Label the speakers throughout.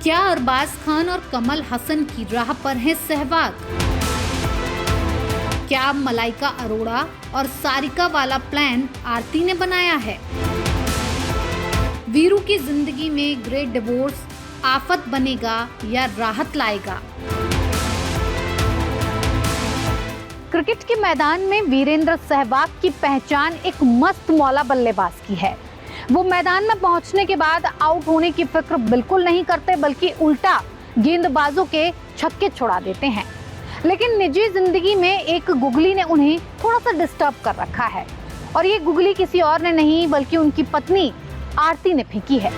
Speaker 1: क्या अरबाज खान और कमल हसन की राह पर है सहवाग? क्या मलाइका अरोड़ा और सारिका वाला प्लान आरती ने बनाया है? वीरू की जिंदगी में ग्रेट डिवोर्स आफत बनेगा या राहत लाएगा? क्रिकेट के मैदान में वीरेंद्र सहवाग की पहचान एक मस्त मौला बल्लेबाज की है। वो मैदान में पहुंचने के बाद आउट होने की फिक्र बिल्कुल नहीं करते, बल्कि उल्टा गेंदबाजों के छक्के छुड़ा देते हैं। लेकिन निजी जिंदगी में एक गुगली ने उन्हें थोड़ा सा डिस्टर्ब कर रखा है, और ये गुगली किसी और ने नहीं बल्कि उनकी पत्नी आरती ने फेंकी है।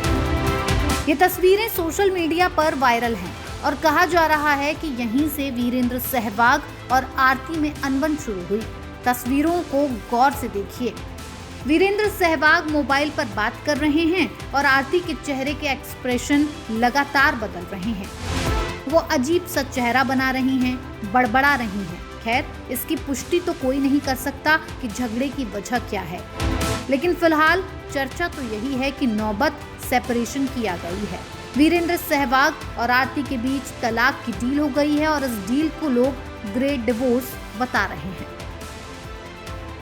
Speaker 1: ये तस्वीरें सोशल मीडिया पर वायरल हैं और कहा जा रहा है कि यहीं से वीरेंद्र सहवाग और आरती में अनबन शुरू हुई। तस्वीरों को गौर से देखिए। वीरेंद्र सहवाग मोबाइल पर बात कर रहे हैं और आरती के चेहरे के एक्सप्रेशन लगातार बदल रहे हैं। वो अजीब सा चेहरा बना रही हैं, बड़बड़ा रही हैं। खैर, इसकी पुष्टि तो कोई नहीं कर सकता कि झगड़े की वजह क्या है, लेकिन फिलहाल चर्चा तो यही है कि नौबत सेपरेशन की आ गई है। वीरेंद्र सहवाग और आरती के बीच तलाक की डील हो गई है और इस डील को लोग ग्रेट डिवोर्स बता रहे हैं।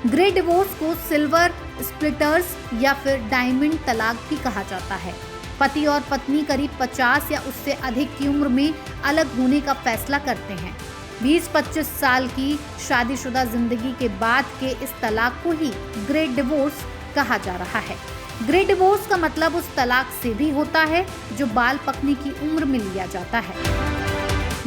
Speaker 1: ग्रेट डिवोर्स को सिल्वर स्प्लिटर्स या फिर डायमंड तलाक भी कहा जाता है। पति और पत्नी करीब 50 या उससे अधिक की उम्र में अलग होने का फैसला करते हैं। 20-25 साल की शादीशुदा जिंदगी के बाद के इस तलाक को ही ग्रेट डिवोर्स कहा जा रहा है। ग्रेट डिवोर्स का मतलब उस तलाक से भी होता है जो बाल पकने की उम्र में लिया जाता है।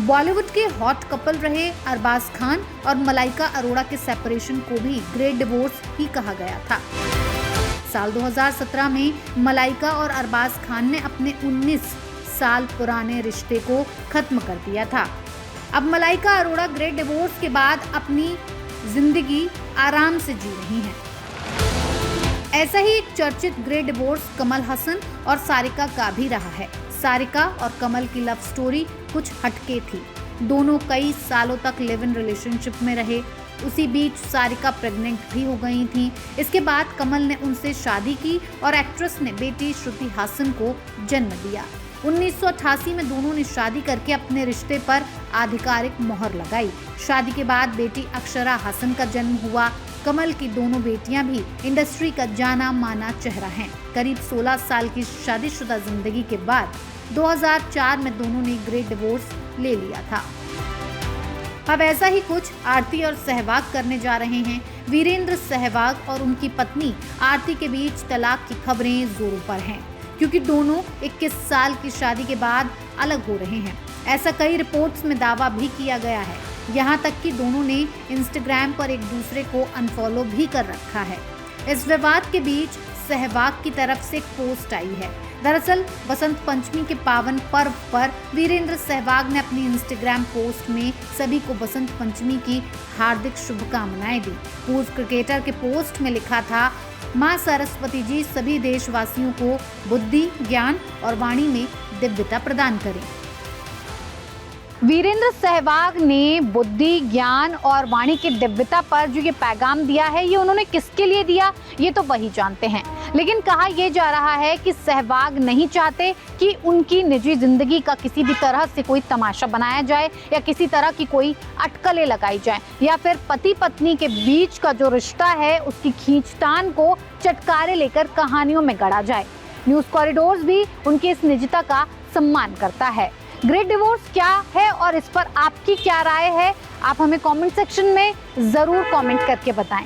Speaker 1: बॉलीवुड के हॉट कपल रहे अरबाज खान और मलाइका अरोड़ा के सेपरेशन को भी ग्रेट डिवोर्स ही कहा गया था। साल 2017 में मलाइका और अरबाज खान ने अपने 19 साल पुराने रिश्ते को खत्म कर दिया था। अब मलाइका अरोड़ा ग्रेट डिवोर्स के बाद अपनी जिंदगी आराम से जी रही हैं। ऐसा ही एक चर्चित ग्रेट डिवोर्स कमल हसन और सारिका का भी रहा है। सारिका और कमल की लव स्टोरी कुछ हटके थी। दोनों कई सालों तक लिव इन रिलेशनशिप में रहे। उसी बीच सारिका प्रेग्नेंट भी हो गई थी। इसके बाद कमल ने उनसे शादी की और एक्ट्रेस ने बेटी श्रुति हासन को जन्म दिया। 1988 में दोनों ने शादी करके अपने रिश्ते पर आधिकारिक मोहर लगाई। शादी के बाद बेटी अक्षरा हासन का जन्म हुआ। कमल की दोनों बेटियां भी इंडस्ट्री का जाना माना चेहरा हैं। करीब 16 साल की शादीशुदा जिंदगी के बाद 2004 में दोनों ने ग्रेट डिवोर्स ले लिया था। अब ऐसा ही कुछ आरती और सहवाग करने जा रहे हैं। वीरेंद्र सहवाग और उनकी पत्नी आरती के बीच तलाक की खबरें जोरों पर हैं, क्योंकि दोनों 21 साल की शादी के बाद अलग हो रहे हैं। ऐसा कई रिपोर्ट्स में दावा भी किया गया है। यहाँ तक कि दोनों ने इंस्टाग्राम पर एक दूसरे को अनफॉलो भी कर रखा है। इस विवाद के बीच सहवाग की तरफ से एक पोस्ट आई है। दरअसल बसंत पंचमी के पावन पर्व पर वीरेंद्र सहवाग ने अपनी इंस्टाग्राम पोस्ट में सभी को बसंत पंचमी की हार्दिक शुभकामनाएं दी। पूर्व क्रिकेटर के पोस्ट में लिखा था, मां सरस्वती जी सभी देशवासियों को बुद्धि, ज्ञान और वाणी में दिव्यता प्रदान करें। वीरेंद्र सहवाग ने बुद्धि, ज्ञान और वाणी की दिव्यता पर जो ये पैगाम दिया है, ये उन्होंने किसके लिए दिया, ये तो वही जानते हैं। लेकिन कहा यह जा रहा है कि सहवाग नहीं चाहते कि उनकी निजी जिंदगी का किसी भी तरह से कोई तमाशा बनाया जाए या किसी तरह की कोई अटकलें लगाई जाए, या फिर पति पत्नी के बीच का जो रिश्ता है उसकी खींचतान को चटकारे लेकर कहानियों में गढ़ा जाए। न्यूज़ कॉरिडोर्स भी उनकी इस निजता का सम्मान करता है। ग्रेट डिवोर्स क्या है और इस पर आपकी क्या राय है, आप हमें कमेंट सेक्शन में जरूर कमेंट करके बताएं।